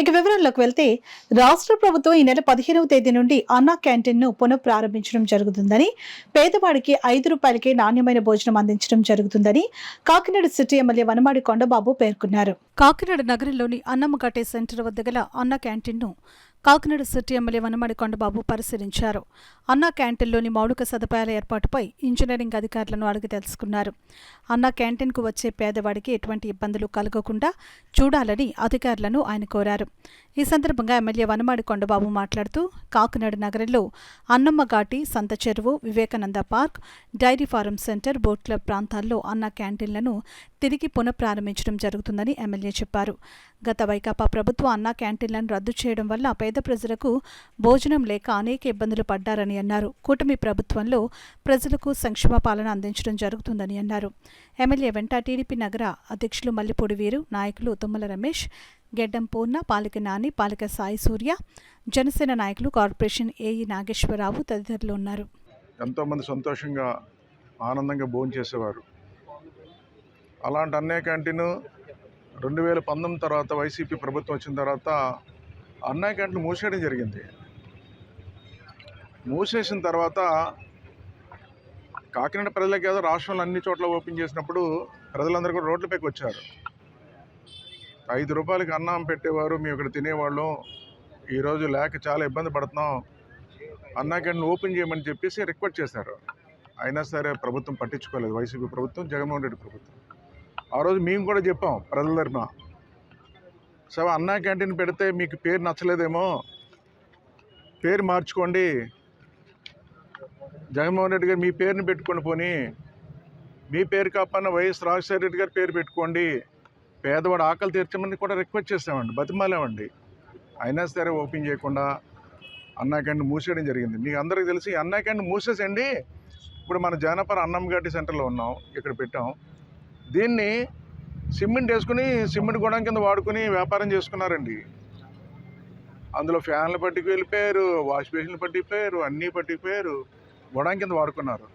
ఇక వివరాల్లోకి వెళ్తే రాష్ట్ర ప్రభుత్వం ఈ నెల 15వ తేదీ నుండి అన్నా క్యాంటీన్ ను పునఃప్రారంభించడం జరుగుతుందని, పేదవాడికి రూ. 5కే నాణ్యమైన భోజనం అందించడం జరుగుతుందని కాకినాడ సిటీ ఎమ్మెల్యే వనమాడి కొండబాబు పేర్కొన్నారు. కాకినాడ నగరంలోని అన్నమ్మఘాటే సెంటర్ వద్ద గల అన్నా క్యాంటీన్ ను కాకినాడ సిటీ ఎమ్మెల్యే వనమాడి కొండబాబు పరిశీలించారు. అన్నా క్యాంటీన్లోని మౌలిక సదుపాయాల ఏర్పాటుపై ఇంజనీరింగ్ అధికారులను అడిగి తెలుసుకున్నారు. అన్నా క్యాంటీన్కు వచ్చే పేదవాడికి ఎటువంటి ఇబ్బందులు కలగకుండా చూడాలని అధికారులను ఆయన కోరారు. ఈ సందర్భంగా ఎమ్మెల్యే వనమాడి కొండబాబు మాట్లాడుతూ, కాకినాడ నగరంలో Annammaghati, Santha Cheruvu, Vivekananda park, dairy farm centre, boat club ప్రాంతాల్లో అన్నా క్యాంటీన్లను తిరిగి పునఃప్రారంభించడం జరుగుతుందని ఎమ్మెల్యే చెప్పారు. గత వైకాపా ప్రభుత్వం అన్నా క్యాంటీన్లను రద్దు చేయడం వల్ల పేద ప్రజలకు భోజనం లేక అనేక ఇబ్బందులు పడ్డారని అన్నారు. కూటమి ప్రభుత్వంలో ప్రజలకు సంక్షేమ పాలన అందించడం జరుగుతుందని అన్నారు. ఎమ్మెల్యే వెంట టీడీపీ నగర అధ్యక్షులు మల్లిపూడి వీరు, నాయకులు తుమ్మల రమేష్, గెడ్డం పూర్ణ, పాలిక నాని, పాలిక సాయి సూర్య, జనసేన నాయకులు, కార్పొరేషన్ ఏఈ నాగేశ్వరరావు తదితరులు ఉన్నారు. ఎంతోమంది సంతోషంగా ఆనందంగా భోజనం చేసేవారు. అలాంటి అన్నా క్యాంటీన్ 2019 తర్వాత వైసీపీ ప్రభుత్వం వచ్చిన తర్వాత అన్నా క్యాంటీన్ మూసేయడం జరిగింది. మూసేసిన తర్వాత కాకినాడ ప్రజలకి ఏదో రాష్ట్రంలో అన్ని చోట్ల ఓపెన్ చేసినప్పుడు ప్రజలందరూ కూడా రోడ్లపైకి వచ్చారు. రూ. 5కి అన్నం పెట్టేవారు, మేము ఇక్కడ తినేవాళ్ళం, ఈరోజు లేక చాలా ఇబ్బంది పడుతున్నాం, అన్నా క్యాంటీన్ ఓపెన్ చేయమని చెప్పేసి రిక్వెస్ట్ చేశారు. అయినా సరే ప్రభుత్వం పట్టించుకోలేదు. వైసీపీ ప్రభుత్వం, జగన్మోహన్ రెడ్డి ప్రభుత్వం. ఆ రోజు మేము కూడా చెప్పాం ప్రజల తరఫున, సో అన్నా క్యాంటీన్ పెడితే మీకు పేరు నచ్చలేదేమో, పేరు మార్చుకోండి, జగన్మోహన్ రెడ్డి గారు మీ పేరుని పెట్టుకొని పోని, మీ పేరు కాపన్న వైఎస్ రాజశేఖర రెడ్డి గారి పేరు పెట్టుకోండి, పేదవాడు ఆకలి తీర్చమని కూడా రిక్వెస్ట్ చేసామండి, బతిమాలేమండి. అయినా సరే ఓపెన్ చేయకుండా అన్నా క్యాంటీన్ మూసేయడం జరిగింది. మీకు అందరికీ తెలిసి అన్నా క్యాంటీన్ మూసేసండి. ఇప్పుడు మన జానపర అన్నమ్మఘాటి సెంటర్లో ఉన్నాం, ఇక్కడ పెట్టాం. దీన్ని సిమెంట్ వేసుకుని సిమెంట్ గొడవ కింద వాడుకుని వ్యాపారం చేసుకున్నారండి. అందులో ఫ్యాన్లు పట్టుకు వెళ్ళిపోయారు, వాష్ బేసిన్లు పట్టిపోయారు, అన్నీ పట్టిపోయారు, గొడవ కింద వాడుకున్నారు.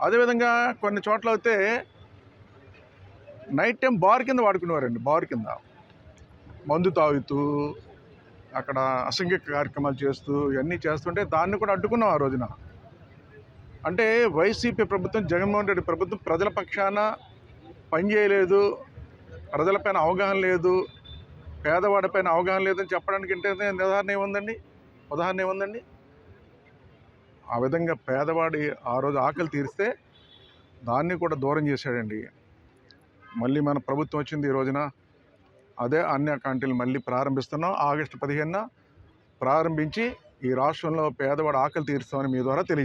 అదేవిధంగా కొన్ని చోట్ల అయితే నైట్ టైం బార్ కింద వాడుకునేవారండి. బార్ కింద మందు తాగుతూ అక్కడ అసంఖ్య కార్యక్రమాలు చేస్తూ ఇవన్నీ చేస్తుంటే దాన్ని కూడా అడ్డుకున్నాం ఆ రోజున. అంటే వైసీపీ ప్రభుత్వం, జగన్మోహన్ రెడ్డి ప్రభుత్వం ప్రజల పక్షాన పనిచేయలేదు, ప్రజలపైన అవగాహన లేదు, పేదవాడిపైన అవగాహన లేదని చెప్పడానికి ఉదాహరణ ఏముందండి? ఆ విధంగా పేదవాడి ఆ రోజు ఆకలి తీరిస్తే దాన్ని కూడా దూరం చేశాడండి. మళ్ళీ మన ప్రభుత్వం వచ్చింది ఈ రోజున, అదే అన్నా క్యాంటీన్లు మళ్ళీ ప్రారంభిస్తున్నాం. ఆగస్టు 15న ప్రారంభించి ఈ రాష్ట్రంలో పేదవాడి ఆకలి తీరుస్తామని మీ ద్వారా తెలియజేస్తాం.